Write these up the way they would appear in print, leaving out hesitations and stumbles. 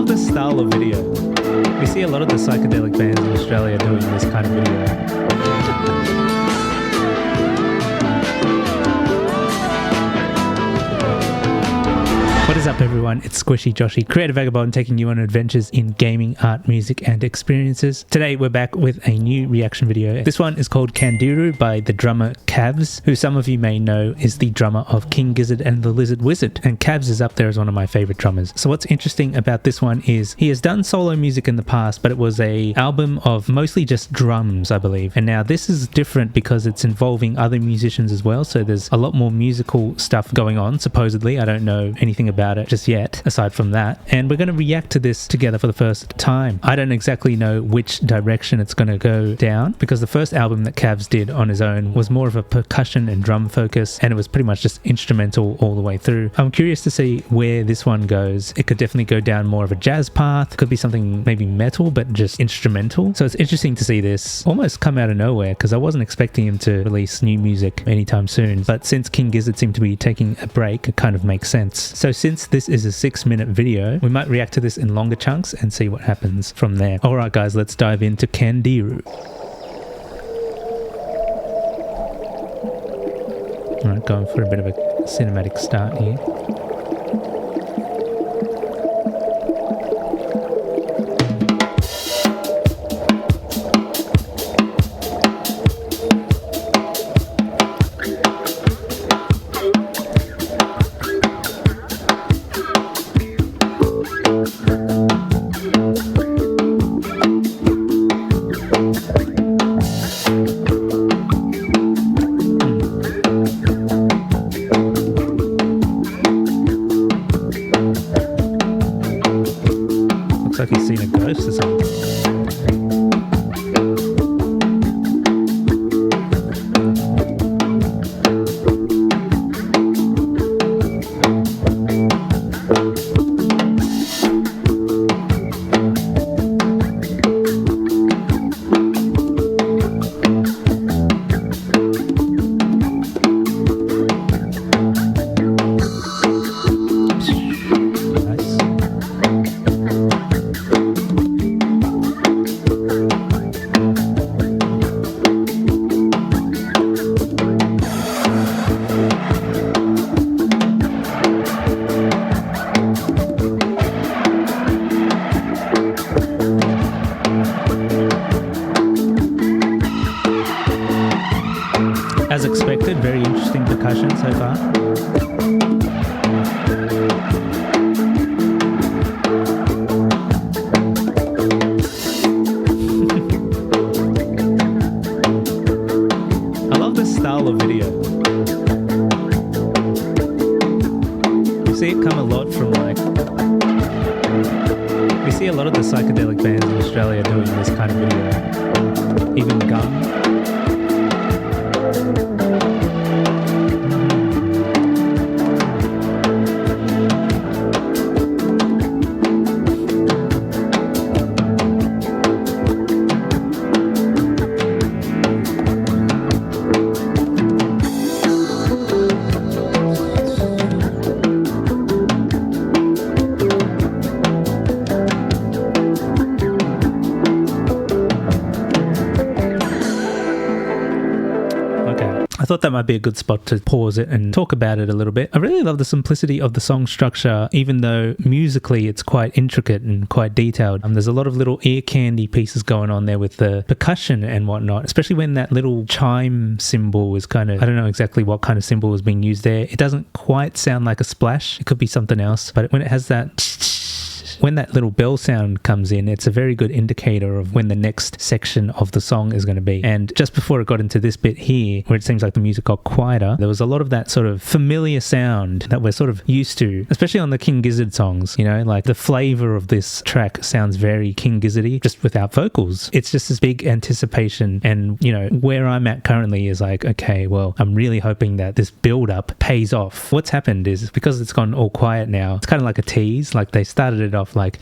love this style of video. We see a lot of the psychedelic bands in Australia doing this kind of video. What is up, everyone? It's SquishyJoshy, Creative Vagabond, taking you on adventures in gaming, art, music, and experiences. Today, we're back with a new reaction video. This one is called Candiru by the drummer CAVS, who some of you may know is the drummer of King Gizzard and the Lizard Wizard. And CAVS is up there as one of my favorite drummers. So what's interesting about this one is he has done solo music in the past, but it was an album of mostly just drums, I believe. And now this is different because it's involving other musicians as well. So there's a lot more musical stuff going on, supposedly. I don't know anything about it just yet aside from that, and we're going to react to this together for the first time. I don't exactly know which direction it's going to go down, because the first album that CAVS did on his own was more of a percussion and drum focus, and it was pretty much just instrumental all the way through. I'm curious to see where this one goes. It could definitely go down more of a jazz path, could be something maybe metal but just instrumental. So it's interesting to see this almost come out of nowhere, because I wasn't expecting him to release new music anytime soon, but since King Gizzard seemed to be taking a break, it kind of makes sense. So since this is a 6-minute video, we might react to this in longer chunks and see what happens from there. Alright guys, let's dive into Candiru. Alright, going for a bit of a cinematic start here. Like he's seen a ghost or something. As expected, very interesting percussion so far. I love this style of video. You see it come a lot from we see a lot of the psychedelic bands in Australia doing this kind of video. Even Gum. I thought that might be a good spot to pause it and talk about it a little bit. I really love the simplicity of the song structure, even though musically it's quite intricate and quite detailed. There's a lot of little ear candy pieces going on there with the percussion and whatnot, especially when that little chime symbol is kind of, I don't know exactly what kind of symbol is being used there. It doesn't quite sound like a splash. It could be something else, but when it has that when that little bell sound comes in, it's a very good indicator of when the next section of the song is going to be. And just before it got into this bit here, where it seems like the music got quieter, there was a lot of that sort of familiar sound that we're sort of used to, especially on the King Gizzard songs, you know, like the flavor of this track sounds very King Gizzard-y, just without vocals. It's just this big anticipation, and, you know, where I'm at currently is like, okay, well, I'm really hoping that this build-up pays off. What's happened is, because it's gone all quiet now, it's kind of like a tease, like they started it off like,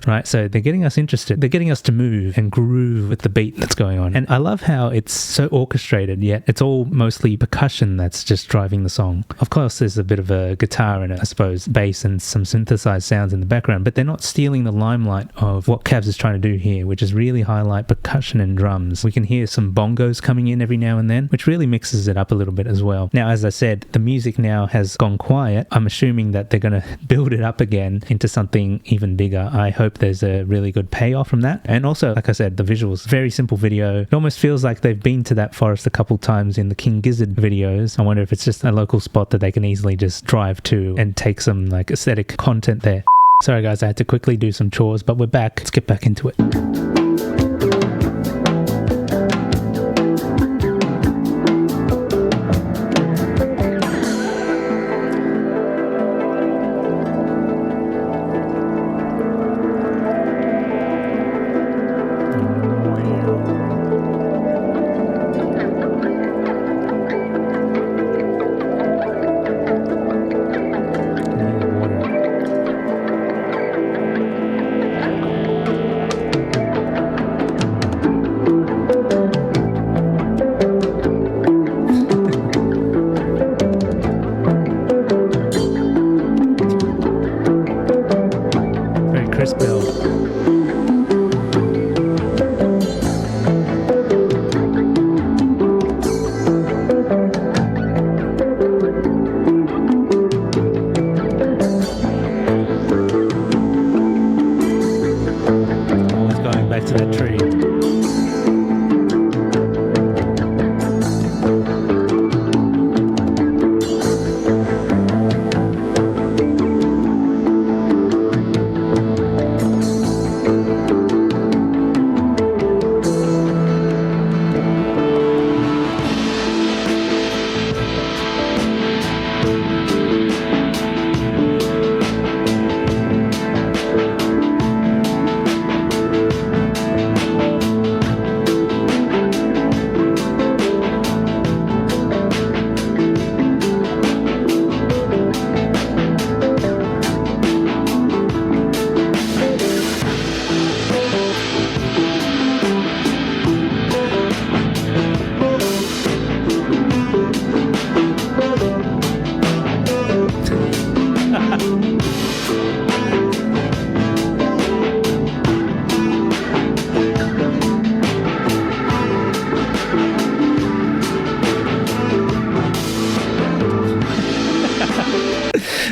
right? So they're getting us interested. They're getting us to move and groove with the beat that's going on. And I love how it's so orchestrated, yet it's all mostly percussion that's just driving the song. Of course, there's a bit of a guitar and I suppose bass and some synthesized sounds in the background, but they're not stealing the limelight of what Cavs is trying to do here, which is really highlight percussion and drums. We can hear some bongos coming in every now and then, which really mixes it up a little bit as well. Now, as I said, the music now has gone quiet. I'm assuming that they're going to build it up again into something even bigger. I hope there's a really good payoff from that. And also, like I said, the visuals, very simple video. It almost feels like they've been to that forest a couple times in the King Gizzard videos. I wonder if it's just a local spot that they can easily just drive to and take some like aesthetic content there. Sorry guys, I had to quickly do some chores, but we're back. Let's get back into it.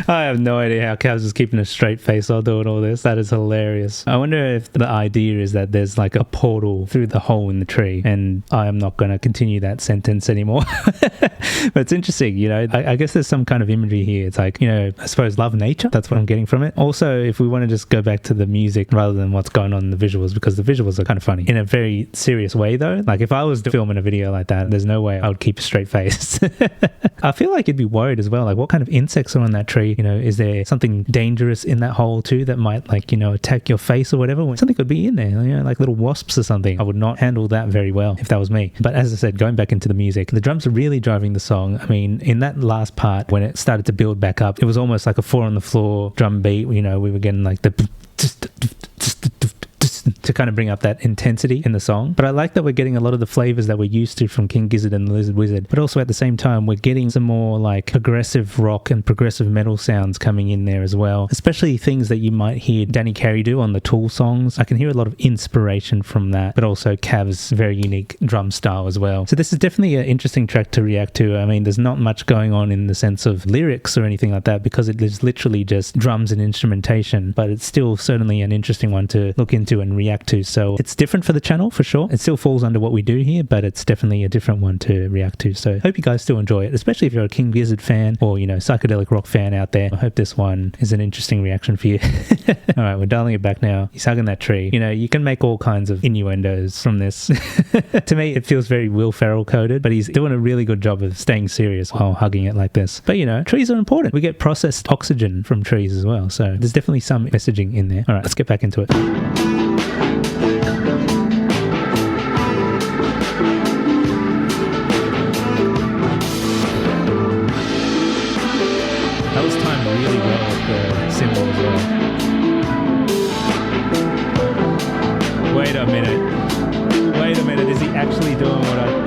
I have no idea how Cavs is keeping a straight face while doing all this. That is hilarious. I wonder if the idea is that there's like a portal through the hole in the tree, and I am not going to continue that sentence anymore. But it's interesting, you know, I guess there's some kind of imagery here. It's like, you know, I suppose love nature. That's what I'm getting from it. Also, if we want to just go back to the music rather than what's going on in the visuals, because the visuals are kind of funny in a very serious way though. Like if I was filming a video like that, there's no way I would keep a straight face. I feel like you'd be worried as well. Like what kind of insects are on that tree? You know, is there something dangerous in that hole too that might like, you know, attack your face or whatever? Something could be in there, you know, like little wasps or something. I would not handle that very well if that was me. But as I said, going back into the music, the drums are really driving the song. I mean, in that last part, when it started to build back up, it was almost like a 4 on the floor drum beat. You know, we were getting like the to kind of bring up that intensity in the song. But I like that we're getting a lot of the flavors that we're used to from King Gizzard and the Lizard Wizard, but also at the same time we're getting some more like progressive rock and progressive metal sounds coming in there as well, especially things that you might hear Danny Carey do on the Tool songs. I can hear a lot of inspiration from that, but also Cavs' very unique drum style as well. So this is definitely an interesting track to react to. I mean, there's not much going on in the sense of lyrics or anything like that because it is literally just drums and instrumentation, but it's still certainly an interesting one to look into and react to. So it's different for the channel for sure. It still falls under what we do here, but it's definitely a different one to react to. So hope you guys still enjoy it, especially if you're a King Gizzard fan or, you know, psychedelic rock fan out there. I hope this one is an interesting reaction for you. All right, we're dialing it back now. He's hugging that tree. You know, you can make all kinds of innuendos from this. To me, it feels very Will Ferrell coded, but he's doing a really good job of staying serious while hugging it like this. But, you know, trees are important. We get processed oxygen from trees as well. So there's definitely some messaging in there. All right, let's get back into it. That was timed really well with the cymbal as well. actually doing what I...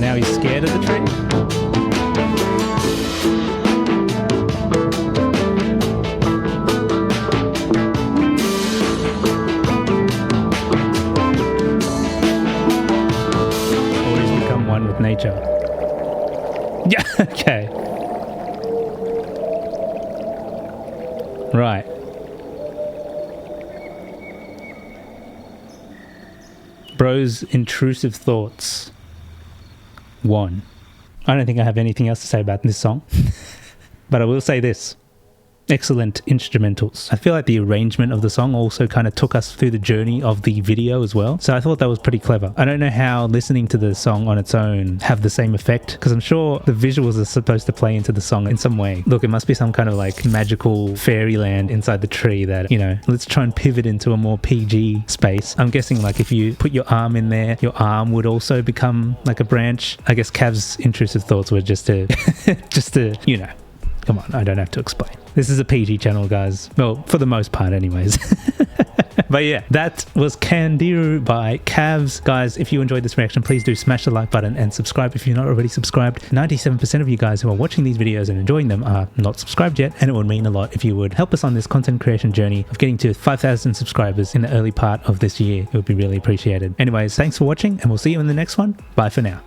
Now he's scared of the tree. Or he's become one with nature. Yeah, okay. Right. Bro's intrusive thoughts. 1. I don't think I have anything else to say about this song, but I will say this. Excellent instrumentals. I feel like the arrangement of the song also kind of took us through the journey of the video as well. So I thought that was pretty clever. I don't know how listening to the song on its own have the same effect, because I'm sure the visuals are supposed to play into the song in some way. Look, it must be some kind of like magical fairyland inside the tree that, you know, let's try and pivot into a more PG space. I'm guessing like if you put your arm in there, your arm would also become like a branch. I guess Cav's intrusive thoughts were just to, you know, come on, I don't have to explain. This is a PG channel, guys. Well, for the most part anyways. But yeah, that was Candiru by Cavs. Guys, if you enjoyed this reaction, please do smash the like button and subscribe if you're not already subscribed. 97% of you guys who are watching these videos and enjoying them are not subscribed yet, and it would mean a lot if you would help us on this content creation journey of getting to 5,000 subscribers in the early part of this year. It would be really appreciated. Anyways, thanks for watching, and we'll see you in the next one. Bye for now.